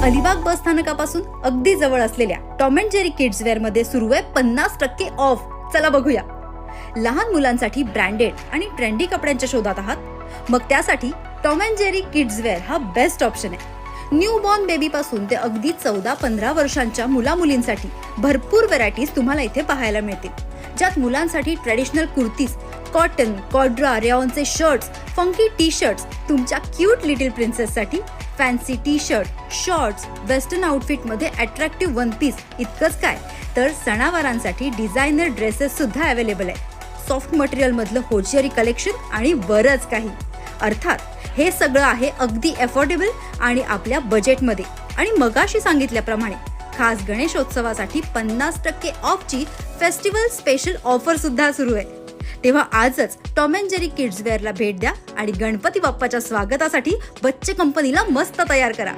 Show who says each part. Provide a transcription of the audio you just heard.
Speaker 1: अलिबाग बस स्थानकापासून अगदी जवळ असलेल्या Tom and Jerry kids wear मध्ये सुरू आहे 50% ऑफ. चला बघूया. लहान मुलांसाठी ब्रँडेड आणि ट्रेंडी कपड्यांच्या शोधात आहात? मग त्यासाठी Tom and Jerry kids wear हा बेस्ट ऑप्शन आहे. न्यू बॉर्न बेबी पासून ते अगदी 14-15 वर्षांच्या मुलामुलींसाठी भरपूर व्हरायटीज तुम्हाला इथे पाहायला मिळतील, ज्यात मुलांसाठी ट्रेडिशनल कुर्तीज, कॉटन, कॉड्रा, रेयॉनचे शर्ट्स, फंकी टी शर्ट्स, तुमच्या क्यूट लिटिल प्रिन्सेससाठी fancy T shirt, shorts, western outfit मध्ये अट्रॅक्टिव्ह वन पीस, इतकंच काय तर सणावारांसाठी डिझायनर ड्रेसेस सुद्धा अवेलेबल आहे. सॉफ्ट मटेरियल मधलं होजियरी कलेक्शन आणि बरंच काही. अर्थात हे सगळं आहे अगदी अफोर्डेबल आणि आपल्या बजेटमध्ये. आणि मगाशी सांगितल्याप्रमाणे खास गणेशोत्सवासाठी 50% ऑफची फेस्टिवल स्पेशल ऑफर सुद्धा सुरू आहे. तेव्हा आजच टॉम अँड जेरी किड्स वेअरला भेट द्या आणि गणपती बाप्पाच्या स्वागतासाठी बच्चे कंपनीला मस्त तयार करा.